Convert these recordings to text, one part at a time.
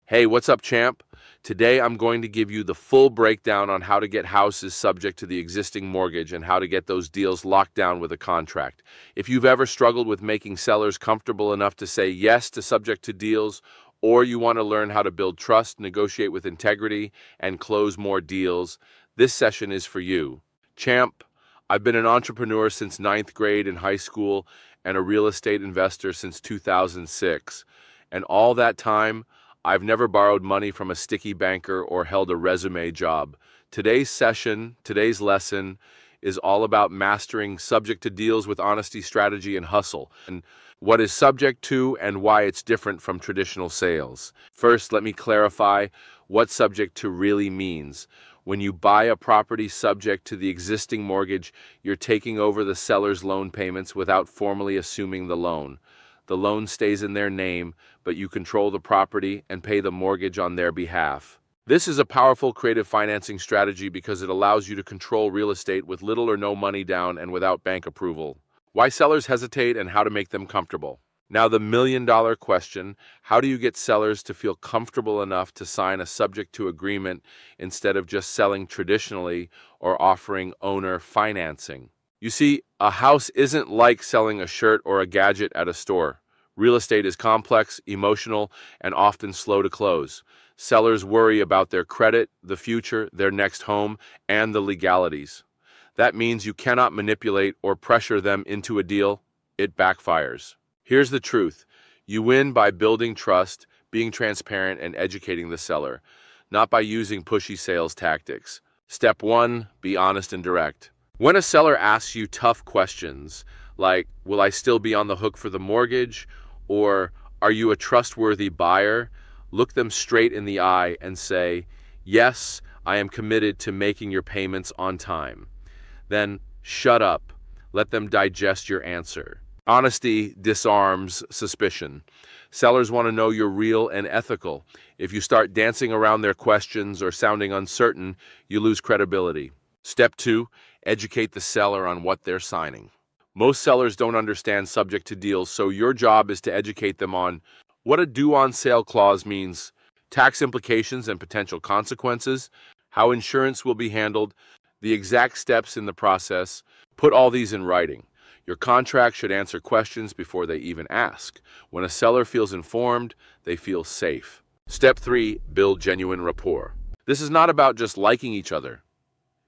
Hey, what's up, champ? Today I'm going to give you the full breakdown on how to get houses subject to the existing mortgage and how to get those deals locked down with a contract. If you've ever struggled with making sellers comfortable enough to say yes to subject to deals, or you want to learn how to build trust, negotiate with integrity, and close more deals, this session is for you. Champ, I've been an entrepreneur since ninth grade in high school and a real estate investor since 2006. And all that time, I've never borrowed money from a sticky banker or held a resume job. Today's lesson is all about mastering subject to deals with honesty, strategy, and hustle, and what is subject to and why it's different from traditional sales. First, let me clarify what subject to really means. When you buy a property subject to the existing mortgage, you're taking over the seller's loan payments without formally assuming the loan. The loan stays in their name, but you control the property and pay the mortgage on their behalf. This is a powerful creative financing strategy because it allows you to control real estate with little or no money down and without bank approval. Why sellers hesitate and how to make them comfortable. Now, the million-dollar question: how do you get sellers to feel comfortable enough to sign a subject-to agreement instead of just selling traditionally or offering owner financing? You see, a house isn't like selling a shirt or a gadget at a store. Real estate is complex, emotional, and often slow to close. Sellers worry about their credit, the future, their next home, and the legalities. That means you cannot manipulate or pressure them into a deal. It backfires. Here's the truth. You win by building trust, being transparent, and educating the seller, not by using pushy sales tactics. Step 1, be honest and direct. When a seller asks you tough questions, like, will I still be on the hook for the mortgage? Or, are you a trustworthy buyer? Look them straight in the eye and say, yes, I am committed to making your payments on time. Then, shut up. Let them digest your answer. Honesty disarms suspicion. Sellers want to know you're real and ethical. If you start dancing around their questions or sounding uncertain, you lose credibility. Step 2, educate the seller on what they're signing. Most sellers don't understand subject to deals, so your job is to educate them on what a due on sale clause means, tax implications and potential consequences, how insurance will be handled, the exact steps in the process. Put all these in writing. Your contract should answer questions before they even ask. When a seller feels informed, they feel safe. Step 3, build genuine rapport. This is not about just liking each other.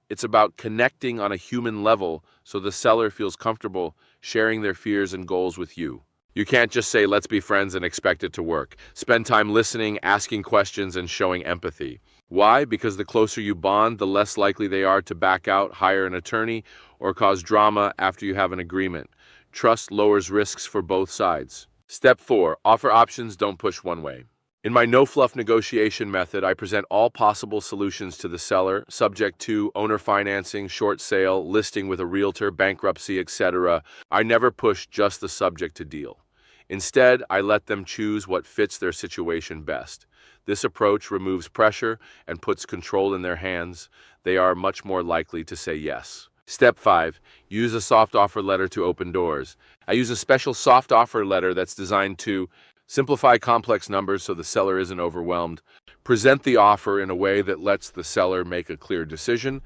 It's about connecting on a human level so the seller feels comfortable sharing their fears and goals with you. You can't just say, let's be friends and expect it to work. Spend time listening, asking questions, and showing empathy. Why? Because the closer you bond, the less likely they are to back out, hire an attorney, or cause drama after you have an agreement. Trust lowers risks for both sides. Step 4, offer options, don't push one way. In my no-fluff negotiation method, I present all possible solutions to the seller, subject to owner financing, short sale, listing with a realtor, bankruptcy, etc. I never push just the subject to deal. Instead, I let them choose what fits their situation best. This approach removes pressure and puts control in their hands. They are much more likely to say yes. Step 5, use a soft offer letter to open doors. I use a special soft offer letter that's designed to simplify complex numbers so the seller isn't overwhelmed. Present the offer in a way that lets the seller make a clear decision.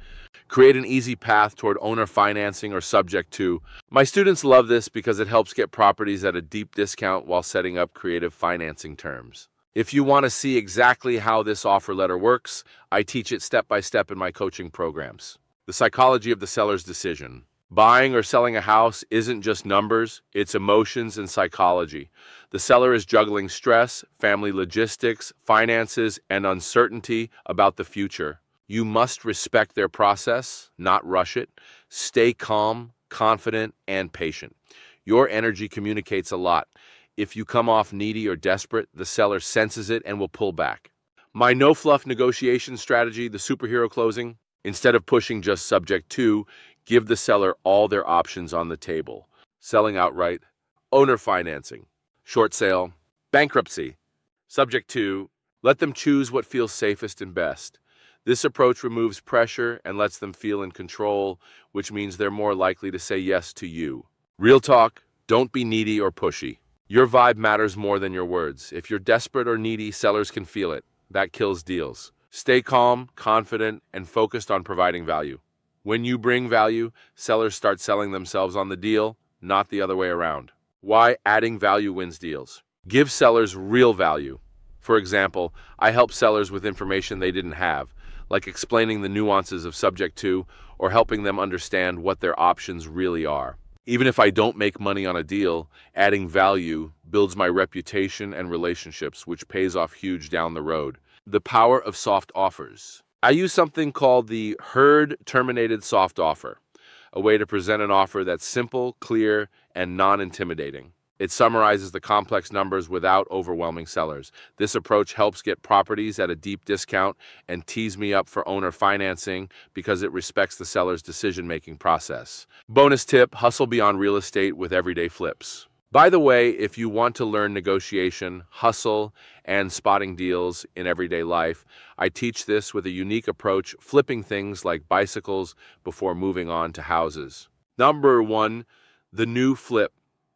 Create an easy path toward owner financing or subject to. My students love this because it helps get properties at a deep discount while setting up creative financing terms. If you want to see exactly how this offer letter works, I teach it step by step in my coaching programs. The psychology of the seller's decision. Buying or selling a house isn't just numbers, it's emotions and psychology. The seller is juggling stress, family logistics, finances, and uncertainty about the future. You must respect their process, not rush it. Stay calm, confident, and patient. Your energy communicates a lot. If you come off needy or desperate, the seller senses it and will pull back. My no-fluff negotiation strategy, the superhero closing, instead of pushing just subject to, give the seller all their options on the table. Selling outright, owner financing, short sale, bankruptcy, subject to, let them choose what feels safest and best. This approach removes pressure and lets them feel in control, which means they're more likely to say yes to you. Real talk, don't be needy or pushy. Your vibe matters more than your words. If you're desperate or needy, sellers can feel it. That kills deals. Stay calm, confident, and focused on providing value. When you bring value, sellers start selling themselves on the deal, not the other way around. Why adding value wins deals? Give sellers real value. For example, I help sellers with information they didn't have, like explaining the nuances of subject to or helping them understand what their options really are. Even if I don't make money on a deal, adding value builds my reputation and relationships, which pays off huge down the road. The power of soft offers. I use something called the herd terminated soft offer, a way to present an offer that's simple, clear, and non-intimidating. It summarizes the complex numbers without overwhelming sellers. This approach helps get properties at a deep discount and tees me up for owner financing because it respects the seller's decision-making process. Bonus tip, hustle beyond real estate with everyday flips. By the way, if you want to learn negotiation, hustle, and spotting deals in everyday life, I teach this with a unique approach, flipping things like bicycles before moving on to houses. Number 1, the new flip.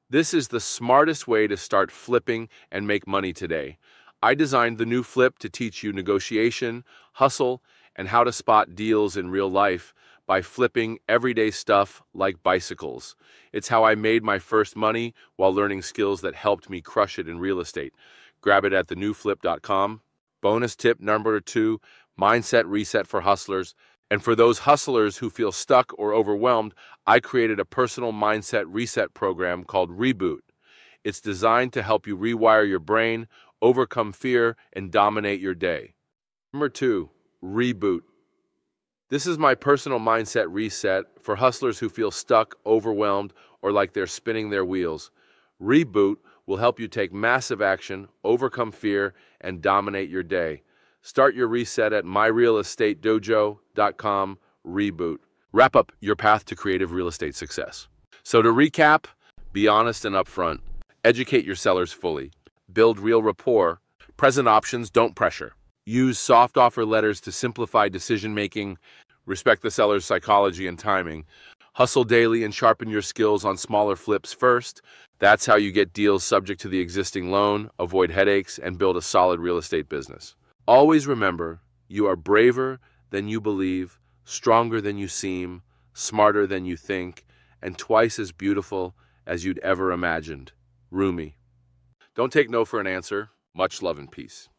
This is the smartest way to start flipping and make money today. I designed the new flip to teach you negotiation, hustle, and how to spot deals in real life by flipping everyday stuff like bicycles. It's how I made my first money while learning skills that helped me crush it in real estate. Grab it at thenewflip.com. Bonus tip number 2, mindset reset for hustlers. And for those hustlers who feel stuck or overwhelmed, I created a personal mindset reset program called Reboot. It's designed to help you rewire your brain, overcome fear, and dominate your day. Number 2, Reboot. This is my personal mindset reset for hustlers who feel stuck, overwhelmed, or like they're spinning their wheels. Reboot will help you take massive action, overcome fear, and dominate your day. Start your reset at myrealestatedojo.com. Reboot. Wrap up your path to creative real estate success. So to recap, be honest and upfront. Educate your sellers fully. Build real rapport. Present options, don't pressure. Use soft offer letters to simplify decision-making. Respect the seller's psychology and timing. Hustle daily and sharpen your skills on smaller flips first. That's how you get deals subject to the existing loan, avoid headaches, and build a solid real estate business. Always remember, you are braver than you believe, stronger than you seem, smarter than you think, and twice as beautiful as you'd ever imagined. Rumi. Don't take no for an answer. Much love and peace.